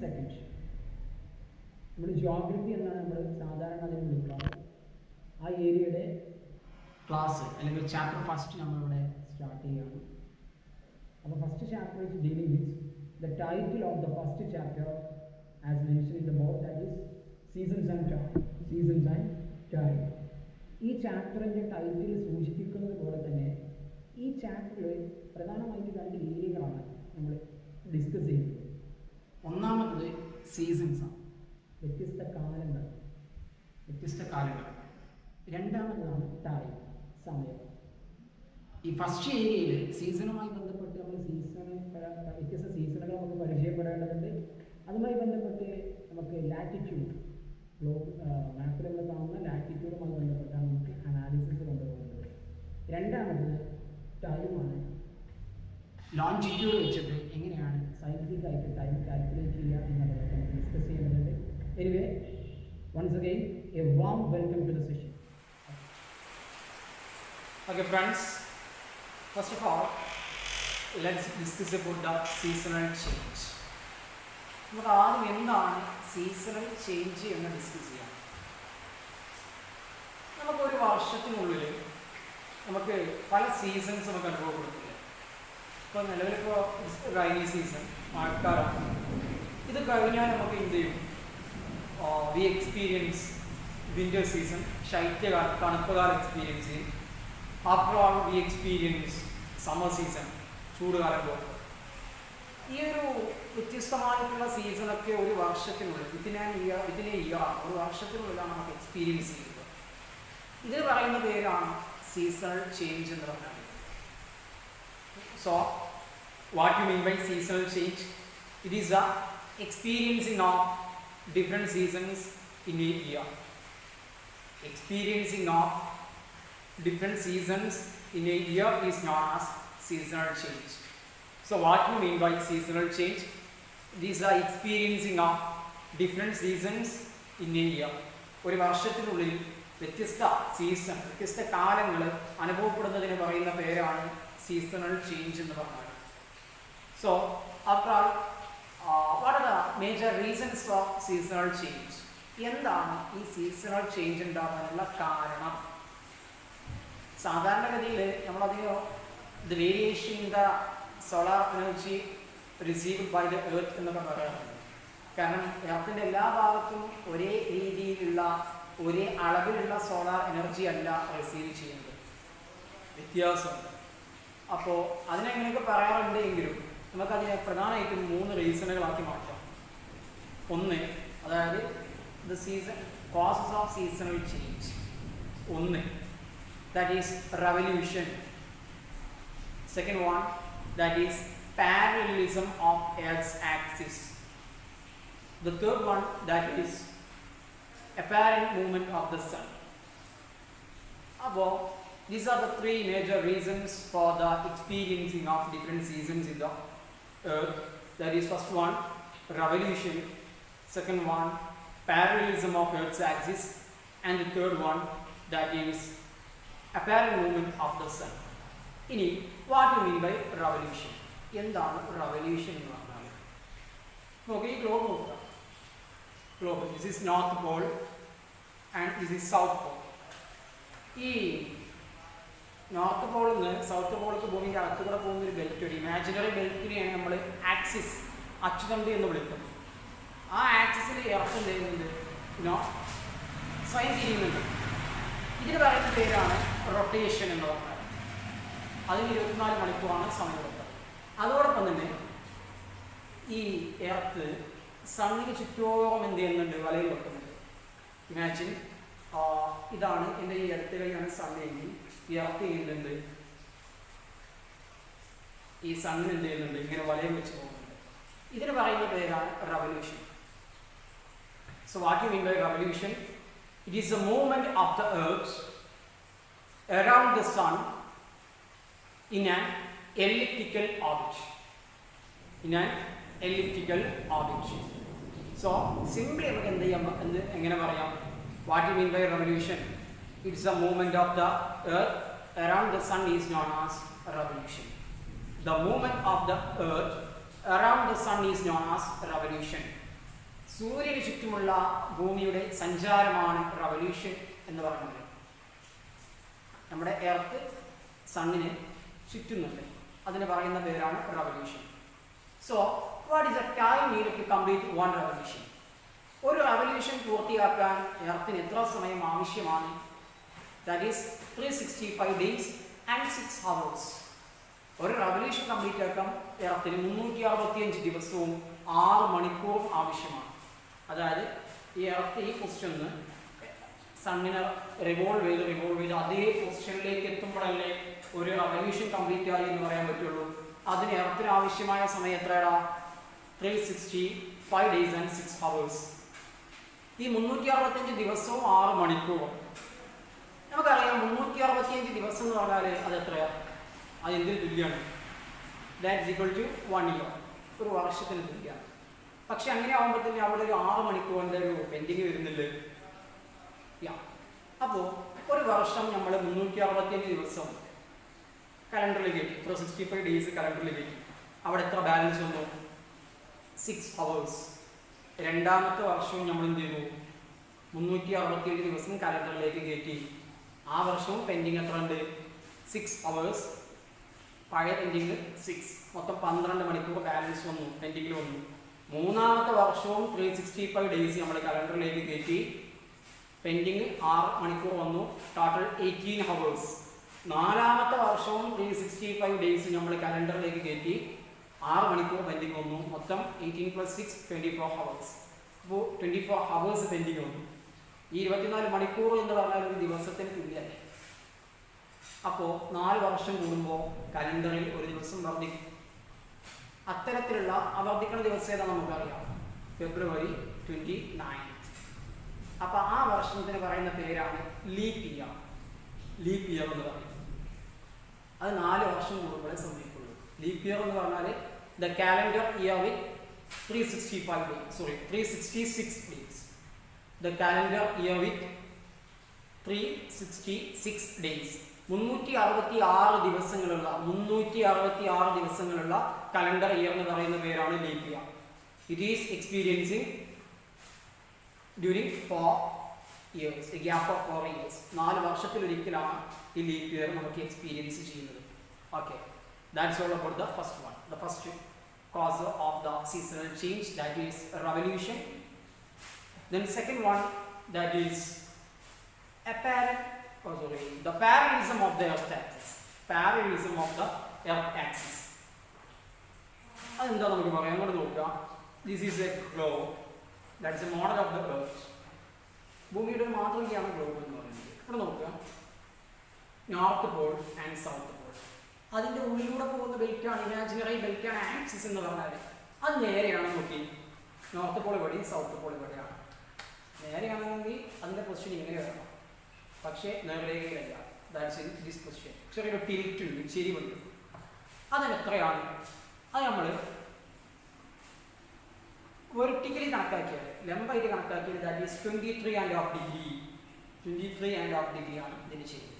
Second. നമ്മൾ geography എന്നാണ് നമ്മൾ സാധാരണ അതിനെ വിളിക്കാറ്. ആ ഏരിയയുടെ ക്ലാസ് അല്ലെങ്കിൽ ചാപ്റ്റർ ഫസ്റ്റ് നമ്മളിവിടെ സ്റ്റാർട്ട് ചെയ്യുകയാണ്. അപ്പോൾ first chapter is dealing with the title of the first chapter as mention in the board, that is seasons and time. Seasons and time. ഈ ചാപ്റ്ററിൻ്റെ ടൈറ്റിൽ സൂചിപ്പിക്കുന്നത് പോലെ തന്നെ ഈ ചാപ്റ്ററിൽ പ്രധാനമായിട്ട് രണ്ട് ഏരിയകളാണ് നമ്മൾ ഡിസ്കസ് ചെയ്യുന്നത്. ഒന്നാമത്തത് സീസൺസ് ആണ്, വ്യത്യസ്ത കാലങ്ങൾ. രണ്ടാമത്തതാണ് ടൈം, സമയം. ഈ ഫസ്റ്റ് ഏരിയയിൽ സീസണുമായി ബന്ധപ്പെട്ട് നമ്മൾ വ്യത്യസ്ത സീസണുകൾ നമുക്ക് പരിചയപ്പെടേണ്ടതുണ്ട്. അതുമായി ബന്ധപ്പെട്ട് നമുക്ക് ലാറ്റിറ്റ്യൂഡ്, മാപ്പിൽ നമ്മൾ കാണുന്ന ലാറ്റിറ്റ്യൂഡുമായി ബന്ധപ്പെട്ടാണ് നമുക്ക് അനാലിസിസ് കൊണ്ടുപോകുന്നത്. രണ്ടാമത് ടൈമാണ്. ലോഞ്ചിറ്റ്യൂഡ് വെച്ചിട്ട് എങ്ങനെയാണ് സയൻറ്റിഫിക് ആയിട്ട് ടൈം കാൽക്കുലേറ്റ് ചെയ്യുക എന്നുള്ളത് നമുക്ക് ഡിസ്കസ് ചെയ്യുന്നുണ്ട്. Anyway, once again a warm welcome to the session. Okay friends, first of all let's discuss about the seasonal change. നമുക്ക് ആദ്യം എന്താണ് സീസണൽ ചേഞ്ച് എന്ന് ഡിസ്കസ് ചെയ്യാം. നമുക്കൊരു വർഷത്തിനുള്ളിൽ നമുക്ക് പല സീസൺസ് നമുക്ക് അനുഭവപ്പെടുത്തില്ല. ഇപ്പോൾ നിലവിലിപ്പോൾ റൈനി സീസൺ, മഴക്കാലം. ഇത് കഴിഞ്ഞാൽ നമുക്ക് എന്ത് ചെയ്യും? വി എക്സ്പീരിയൻസ് വിൻ്റർ സീസൺ, ശൈത്യകാലം, തണുപ്പ് കാലം എക്സ്പീരിയൻസ് ചെയ്യും. After all we experience summer season, ചൂടുകാലം പോകും. ഈ ഒരു വ്യത്യസ്തമായിട്ടുള്ള സീസണൊക്കെ ഒരു വർഷത്തിനുള്ളിൽ ഇതിനെ ഒരു വർഷത്തിനുള്ളിലാണ് നമുക്ക് എക്സ്പീരിയൻസ് ചെയ്യുന്നത്. ഇത് പറയുന്ന പേരാണ് സീസണൽ ചേഞ്ച് എന്ന് പറഞ്ഞാൽ. So what you mean by seasonal change? It is the experiencing of different seasons in a year. Experiencing of different seasons in a year is known as seasonal change. So what you mean by seasonal change? These are experiencing of different seasons in a year. ഒരു വർഷത്തിനുള്ളിൽ വ്യത്യസ്ത season, വ്യത്യസ്ത കാലങ്ങൾ അനുഭവപ്പെടുന്നതിന് പറയുന്ന പേരാണ് seasonal change എന്ന് പറഞ്ഞാൽ. So after all, what are the major reasons for seasonal change? എന്താണ് ഈ സീസണൽ ചേഞ്ച് ഉണ്ടാകാനുള്ള കാരണം? സാധാരണഗതിയിൽ നമ്മളധികം the variation in the solar energy received by the earth എന്നൊക്കെ പറയാറുണ്ട്. കാരണം എർത്തിൻ്റെ എല്ലാ ഭാഗത്തും ഒരേ രീതിയിലുള്ള ഒരേ അളവിലുള്ള സോളാർ എനർജി അല്ല റിസീവ് ചെയ്യുന്നത്, വ്യത്യാസമുണ്ട്. അപ്പോൾ അതിനെങ്ങനെയൊക്കെ പറയാറുണ്ട് എങ്കിലും നമുക്കതിനെ പ്രധാനമായിട്ടും 3 റീസണുകളാക്കി മാറ്റാം. ഒന്ന്, അതായത് the season causes of seasonal change. ഒന്ന്, that is revolution. Second one, that is parallelism of earth axis. The third one, that is apparent movement of the sun. അപ്പോൾ these are the 3 major reasons for the experiencing of different seasons in the earth. That is, first one, revolution. Second one, parallelism of earth's axis. And the third one, that is apparent movement of the sun. ഇനി what do you mean by revolution? എന്താണ് revolution എന്ന് പറഞ്ഞാൽ? നോക്കുക, ഈ globe നോക്കുക. Globe, this is north pole and this is south pole. ഈ north പോളിൽ നിന്ന് south പോളിലേക്ക് ഭൂമിൻ്റെ അകത്ത് കൂടെ പോകുന്ന ഒരു ബെൽറ്റ്, ഒരു ഇമാജിനറി ബെൽറ്റിനെയാണ് നമ്മൾ ആക്സിസ്, അച്ചുതണ്ട് എന്ന് വിളിക്കുന്നത്. ആ ആക്സിസിൽ എർത്ത് എന്ത് ചെയ്യുന്നുണ്ട്? സ്വയം തിരിയുന്നുണ്ട്. ഇതിന് പറയുന്ന പേരാണ് റൊട്ടേഷൻ എന്ന് പറഞ്ഞാൽ. അതിന് 24 മണിക്കൂറാണ് സമയമെടുത്തത്. അതോടൊപ്പം തന്നെ ഈ എർത്ത് സണ്ണിന് ചുറ്റോളം എന്ത് ചെയ്യുന്നുണ്ട്? വലയിൽ വെക്കുന്നുണ്ട്. ഇമാജിൻ, ഇതാണ് എൻ്റെ ഈ അടുത്ത കൈയാണ് സണ്ണെങ്കിൽ ഈ എർത്ത് ചെയ്യുന്നുണ്ട്, ഈ സണ്ണിന് എന്ത് ചെയ്യുന്നുണ്ട്? ഇങ്ങനെ വലയം വെച്ച് പോകുന്നുണ്ട്. ഇതിന് പറയുന്ന പേരാണ് revolution. So what you mean by revolution? It is a movement of the earth around the sun in an elliptical orbit. So simply നമുക്ക് എന്ത് ചെയ്യാം, എങ്ങനെ പറയാം? What you mean by revolution? It's a movement of the earth around the sun is known as revolution. The movement of the earth around the sun is known as revolution. സൂര്യന് ചുറ്റുമുള്ള ഭൂമിയുടെ സഞ്ചാരമാണ് revolution എന്ന് പറയുന്നത്. നമ്മുടെ earth സണ്ണിന് ചുറ്റുന്നുണ്ട്, അതിന് പറയുന്ന പേരാണ് revolution. So what is the time needed to complete one revolution? ഒരു റവല്യൂഷൻ പൂർത്തിയാക്കാൻ എർത്തിന് എത്ര സമയം ആവശ്യമാണ്? That is 365 days and 6 hours. ഒരു റവല്യൂഷൻ കംപ്ലീറ്റ് ആക്കാൻ എർത്തിന് 365 ദിവസവും 6 മണിക്കൂറും ആവശ്യമാണ്. അതായത് ഈ എർത്ത് ഈ പൊസിഷനിൽ സണ്ണിനെ റിവോൾവ് ചെയ്ത് അതേ പൊസിഷനിലേക്ക് എത്തുമ്പോഴല്ലേ ഒരു റവല്യൂഷൻ കംപ്ലീറ്റ് ആയി എന്ന് പറയാൻ പറ്റുള്ളൂ. അതിന് എർത്തിന് ആവശ്യമായ സമയം എത്രയാടാ? 365 days and 6 hours. ഈ 365 ദിവസവും 6 മണിക്കൂറും. നമുക്കറിയാം 365 ദിവസം എന്ന് പറഞ്ഞാൽ അത് എത്രയാണ്? അത് എന്തിന് തുല്യമാണ്? That is equal to 1 year. ഒരു വർഷത്തിന് തുല്യമാണ്. പക്ഷെ അങ്ങനെ ആകുമ്പോൾ തന്നെ അവിടെ ഒരു 6 മണിക്കൂറിൻ്റെ ഒരു പെൻഡിങ് വരുന്നില്ല. അപ്പോൾ ഒരു വർഷം നമ്മൾ 365 ദിവസം കലണ്ടറിൽ കയറ്റി, 365 days കലണ്ടറിൽ കയറ്റി. അവിടെ എത്ര ബാലൻസ് വന്നു? 6 hours. രണ്ടാമത്തെ വർഷവും നമ്മൾ എന്ത് ചെയ്തു? 367 ദിവസം കലണ്ടറിലേക്ക് കയറ്റി. ആ വർഷവും പെൻഡിങ് എത്ര ഉണ്ട്? 6 hours. പഴയ പെൻഡിങ് 6, മൊത്തം 12 മണിക്കൂർ ബാലൻസ് വന്നു, പെൻഡിങ്ങിൽ വന്നു. മൂന്നാമത്തെ വർഷവും 365 days നമ്മൾ കലണ്ടറിലേക്ക് കയറ്റി, പെൻഡിങ് 6 മണിക്കൂർ വന്നു, ടോട്ടൽ 18 hours. നാലാമത്തെ വർഷവും 365 days നമ്മൾ കലണ്ടറിലേക്ക് കയറ്റി, 6 മണിക്കൂർ പെൻഡിങ് വന്നു, മൊത്തം 18 + 6 24 hours. അപ്പോൾ 24 hours പെൻഡിങ് വന്നു. ഈ 24 മണിക്കൂർ എന്ന് പറഞ്ഞാൽ ഒരു ദിവസത്തിന് തുല്യമല്ലേ. അപ്പോൾ 4 വർഷം കൂടുമ്പോൾ കലണ്ടറിൽ ഒരു ദിവസം വർദ്ധിക്കും. അത്തരത്തിലുള്ള വർദ്ധിക്കുന്ന ദിവസം ഏതാ നമുക്കറിയാം? February 29th. അപ്പോൾ ആ വർഷത്തിന് പറയുന്ന പേരാണ് ലീപ് ഇയർ. ലീപ് ഇയർ എന്ന് പറയും. അത് 4 വർഷം കൂടുമ്പോഴേ സംഭവിക്കുള്ളൂ. ലീപ് ഇയർ എന്ന് പറഞ്ഞാൽ the calendar year with 366 days. The calendar year with 366 days. 366 ദിവസങ്ങളുള്ള കലണ്ടർ ഇയർ എന്ന് പറയുന്ന പേരാണ് leap year. It is experiencing during 4 years, a gap of 4 years. 4 വർഷത്തിലൊരിക്കലാണ് ഈ ലീപ് ഇയർ നമുക്ക് എക്സ്പീരിയൻസ് ചെയ്യുന്നത്. Okay, that's all about the first one. The first cause of the seasonal change, that is revolution. Then second one, that is the parallelism of the earth axis. Parallelism of the earth axis. അതെന്താ നമുക്ക് പറയാം? അങ്ങോട്ട് നോക്കുക. This is a globe. That is a model of the earth. ഭൂമിയുടെ ഒരു മാതൃകയാണ് globe എന്ന് പറയുന്നത്. ഇവിടെ നോക്കുക, north Paul and south Paul. അതിൻ്റെ ഉള്ളിലൂടെ പോകുന്ന ബെൽറ്റാണ്, ഇമാജിനറി ബെൽറ്റാണ് ആക്സിസ് എന്ന് പറഞ്ഞാൽ. അത് നേരെയാണ് നോക്കി. നോർത്ത് പോൾ ഇവിടെയും സൗത്ത് പോൾ ഇവിടെയാണ്. നേരെയാണെങ്കിൽ അതിൻ്റെ പൊസിഷൻ ഇങ്ങനെ വരണം, പക്ഷേ നേർരേഖയിലല്ല. That's this position. ചെറിയൊരു ടിൽറ്റ് ഉണ്ട്, ചെരിവുണ്ട്. അതിന് എത്രയാണ്? അത് നമ്മൾ വെർട്ടിക്കലി കണക്കാക്കിയാൽ, ലംബമായിട്ട് കണക്കാക്കിയാൽ ദാറ്റ് ഈസ് 23.5 degree. 23.5 degree ആണ് ഇതിന് ചെയ്യുന്നത്.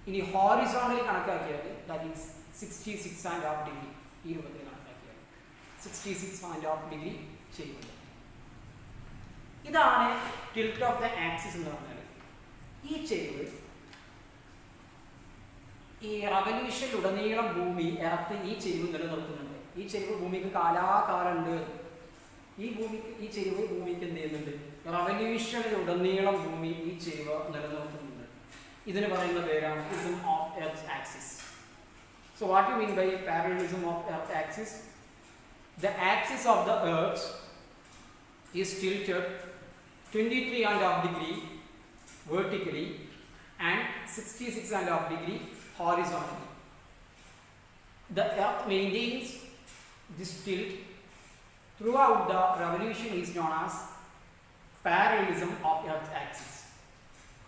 ഇനി ഹോറിസോണ്ടലി കണക്കാക്കിയാൽ ദാറ്റ് ഈസ് 66.5 degree. ഈ രൂപത്തിൽ കണക്കാക്കിയാൽ 66.5 degree ചെയ്യുന്നത്. ഇതാണ് ടിൽറ്റ് ഓഫ് ദ ആക്സിസ് എന്ന് പറഞ്ഞാൽ. ഈ ചെരിവ് ഈ റവല്യൂഷനിലുടനീളം ഭൂമി എർത്ത് ഈ ചെരിവ് നിലനിർത്തുന്നുണ്ട്. ഈ ചെരിവ് ഭൂമിക്ക് കാലാകാലമുണ്ട്. ഈ ചെരിവ് ഭൂമിക്ക് എന്ത് ചെയ്യുന്നുണ്ട്? റവല്യൂഷനിലുടനീളം ഭൂമി ഈ ചെരിവ് നിലനിർത്തുന്നുണ്ട്. ഇതിന് പറയുന്ന പേരാണ് parallelism of Earth's axis. So what do you mean by parallelism of Earth's axis? The axis of the Earth is tilted 23.5 degree vertically and 66.5 degree horizontally. The Earth maintains this tilt throughout the revolution is known as parallelism of Earth's axis.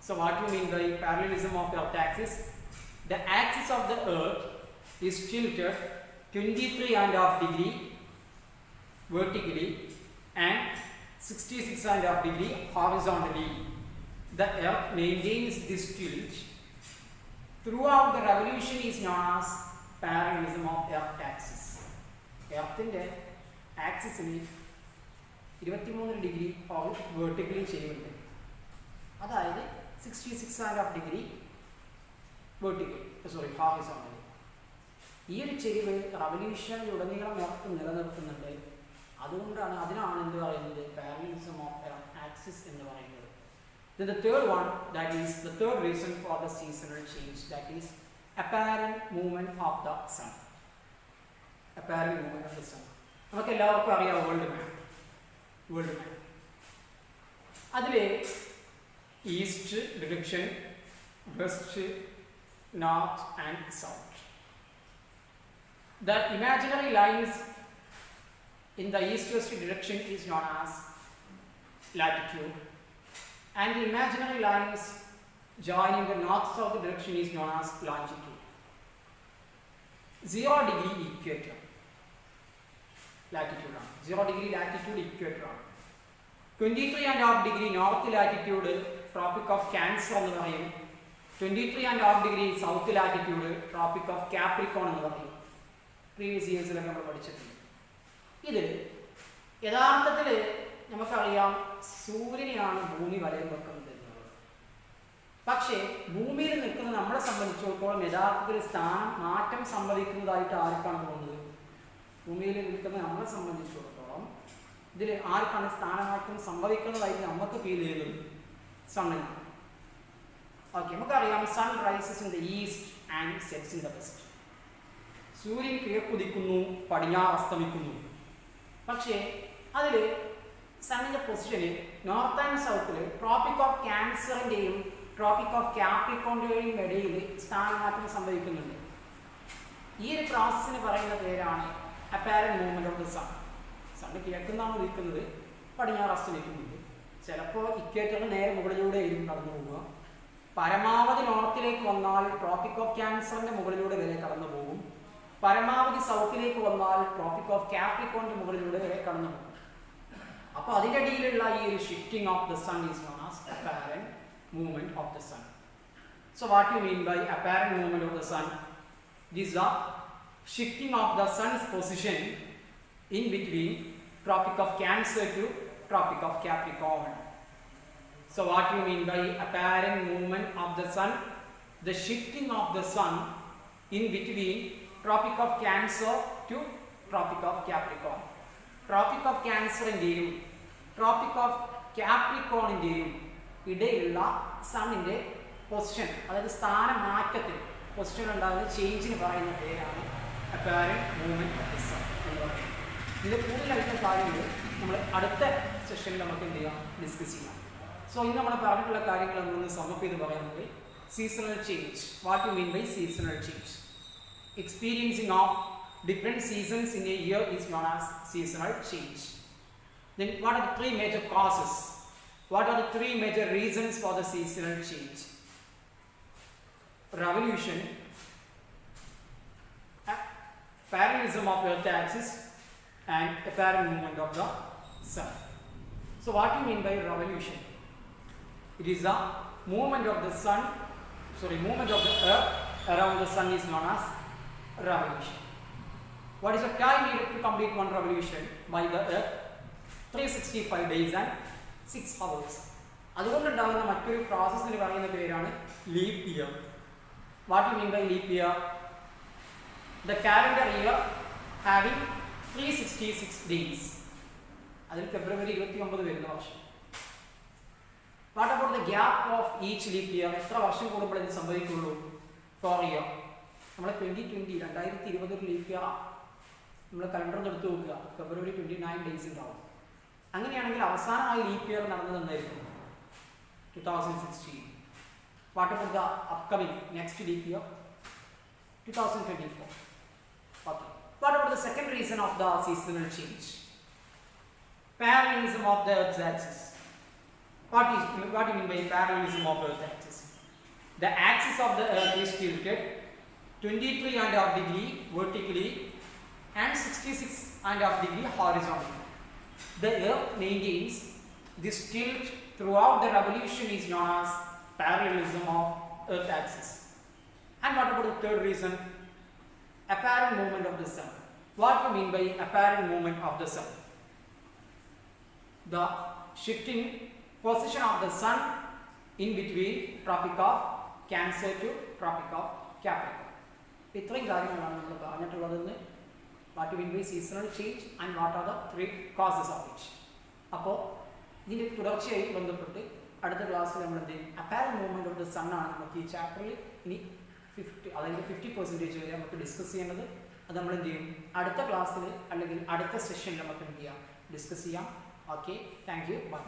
So what do you mean by parallelism of Earth's axis? The axis of the Earth is tilted 23.5 degree vertically and 66.5 degree horizontally. The Earth maintains this tilt throughout the revolution is known as parallelism of Earth's axis. എർത്തിൻ്റെ ആക്സിസിന് 23 degree vertically ചെയ്യുന്നുണ്ട്. അതായത് 66.5 degree horizontally. ഈ ഒരു ചെരിവ് റവല്യൂഷനിലുടനീളം earth നിലനിർത്തുന്നുണ്ട്. അതിനാണ് എന്ത് പറയുന്നത്, parallelism of axis എന്ന് പറയുന്നത്. Then the third one, that is the third reason for the seasonal change, that is apparent movement of the sun. Apparent movement of the sun. നമുക്ക് എല്ലാവർക്കും അറിയാം വേൾഡ് മാപ്പ്. അതിൽ east direction, west, north and south. The imaginary lines in the east-west direction is known as latitude, and the imaginary lines joining the north-south direction is known as longitude. 0 degree equator latitude ആണ്. 0 degree latitude equator ആണ്. 23.5 degree north latitude tropic of Cancer എന്ന് പറയും. 23.5 degree south latitude tropic of Capricorn എന്ന് പറയും. Previous ഇയേഴ്സിലൊക്കെ നമ്മൾ പഠിച്ചിട്ടുണ്ട്. ഇത് യഥാർത്ഥത്തിൽ നമുക്കറിയാം സൂര്യനെയാണ് ഭൂമി വലയം വെക്കുന്നത് എന്നുള്ളത്. പക്ഷേ ഭൂമിയിൽ നിൽക്കുന്ന നമ്മളെ സംബന്ധിച്ചിടത്തോളം യഥാർത്ഥത്തിൽ സ്ഥാനം മാറ്റം സംഭവിക്കുന്നതായിട്ട് ആർക്കാണ് തോന്നുന്നത്? ഭൂമിയിൽ നിൽക്കുന്ന നമ്മളെ സംബന്ധിച്ചിടത്തോളം ഇതിൽ ആർക്കാണ് സ്ഥാനമാറ്റം സംഭവിക്കുന്നതായിട്ട് നമുക്ക് ഫീൽ ചെയ്യുന്നത്? സണ്ണിനാണ്. ഓക്കെ, നമുക്കറിയാം sun rises in the east and sets in the west. സൂര്യൻ കിഴക്കുദിക്കുന്നു, പടിഞ്ഞാറ് അസ്തമിക്കുന്നു. പക്ഷേ അതിൽ സണ്ണിൻ്റെ പൊസിഷന് നോർത്ത് ആൻഡ് സൗത്തിൽ ട്രോപ്പിക് ഓഫ് ക്യാൻസറിൻ്റെയും ട്രോപ്പിക് ഓഫ് ക്യാപ്രിക്കോണിൻ്റെയും ഇടയിൽ സ്ഥാനമാറ്റം സംഭവിക്കുന്നുണ്ട്. ഈ ഒരു പ്രോസസ്സിന് പറയുന്ന പേരാണ് apparent movement of the sun. Sun കിഴക്കുന്നാണ് നിൽക്കുന്നത്, പടിഞ്ഞാറ് അസ്തമിക്കുന്നുണ്ട്. ചിലപ്പോൾ ഇക്വേറ്ററിന് നേരെ മുകളിലൂടെ ആയിരിക്കും കടന്നു പോവുക. പരമാവധി നോർത്തിലേക്ക് വന്നാൽ ട്രോപ്പിക് ഓഫ് ക്യാൻസറിൻ്റെ മുകളിലൂടെ വരെ കടന്നു പോകും. പരമാവധി സൗത്തിലേക്ക് വന്നാൽ ട്രോപ്പിക് ഓഫ് ക്യാപ്രിക്കോണിൻ്റെ മുകളിലൂടെ വരെ കടന്നു പോകും. അപ്പോൾ അതിൻ്റെ ഇടയിലുള്ള ഈ ഒരു shifting of the sun is known as apparent movement of the sun. So what you mean by apparent movement of the sun? This is the shifting of the sun's position in between Tropic of Cancer to Tropic of Capricorn. So what you mean by apparent movement of the sun? The shifting of the sun in between Tropic of Cancer to Tropic of Capricorn. Tropic of Cancer ൻ്റെയും Tropic of Capricorn ൻ്റെയും ഇടയിലുള്ള സണ്ണിൻ്റെ position, അതായത് സ്ഥാനമാറ്റത്തിൽ position ഉണ്ടാകുന്ന ചേഞ്ചിന് പറയുന്ന പേരാണ് apparent movement of the sun എന്ന് പറയുന്നത്. ഇതിൻ്റെ കൂടുതലായിട്ടുള്ള കാര്യങ്ങൾ നമ്മൾ അടുത്ത സെഷനിൽ നമുക്ക് എന്ത് ചെയ്യാം, ഡിസ്കസ് ചെയ്യാം. സോ ഇന്ന് നമ്മൾ പറഞ്ഞിട്ടുള്ള കാര്യങ്ങൾ നമ്മളൊന്ന് സമപ്പ് ചെയ്ത് പറയുന്നത് seasonal change. What you mean by seasonal change? Experiencing of different seasons in a year is known as seasonal change. Then what are the three major causes? What are the three major reasons for the seasonal change? Revolution, parallelism of Earth axis, and apparent movement of the sun. So what do you mean by revolution? It is the movement of the sun, movement of the Earth around the sun is known as revolution. What is the time needed to complete one revolution by the Earth? 365 days and 6 hours. അതുകൊണ്ടുണ്ടാകുന്ന മറ്റൊരു പ്രോസസ്സിന് പറയുന്ന പേരാണ് leap year. What you mean by leap year? The calendar year having 366 days. അതിൽ ഫെബ്രുവരി 29 വരുന്ന വർഷം. What about the gap of each leap year? എത്ര വർഷം കൂടുമ്പോൾ ഇത് സംഭവിക്കുള്ളൂ? 4 ഇയർ. നമ്മൾ 2020 ലീപ് ഇയർ നമ്മൾ കലണ്ടറിൽ എടുത്ത് നോക്കുക, ഫെബ്രുവരി 29 ഡേയ്സ് ഉണ്ടാവും. അങ്ങനെയാണെങ്കിൽ അവസാനമായി ലീപ് ഇയർ നടന്നത് എന്തായിരിക്കും? 2016. What about the upcoming next leap year? 2024. Okay. What about the second reason of the seasonal change? Parallelism of the Earth's axis. What do you mean by parallelism of Earth's axis? The axis of the Earth is tilted 23.5 degree vertically and 66.5 degree horizontally. The Earth maintains this tilt throughout the revolution is known as parallelism of Earth axis. And what about the third reason? Apparent movement of the sun. What do you mean by apparent movement of the sun? The shifting position of the sun in between Tropic of Cancer to Tropic of Capricorn. ഇത്രയും കാര്യങ്ങളാണ് നമ്മൾ പറഞ്ഞിട്ടുള്ളതെന്ന്. What to mean by seasonal change and what are the 3 causes of it. അപ്പോൾ ഇതിൻ്റെ തുടർച്ചയായി ബന്ധപ്പെട്ട് അടുത്ത ക്ലാസ്സിൽ നമ്മൾ എന്ത് ചെയ്യും, apparent movement of the sun ആണ് നമുക്ക് ഈ ചാപ്റ്ററിൽ ഇനി 50% വരെ നമുക്ക് ഡിസ്കസ് ചെയ്യേണ്ടത്. അത് നമ്മൾ എന്ത് ചെയ്യും, അടുത്ത ക്ലാസ്സിൽ അല്ലെങ്കിൽ അടുത്ത സെഷനിൽ നമുക്ക് എന്ത് ചെയ്യാം, ഡിസ്കസ് ചെയ്യാം. Okay, thank you, by.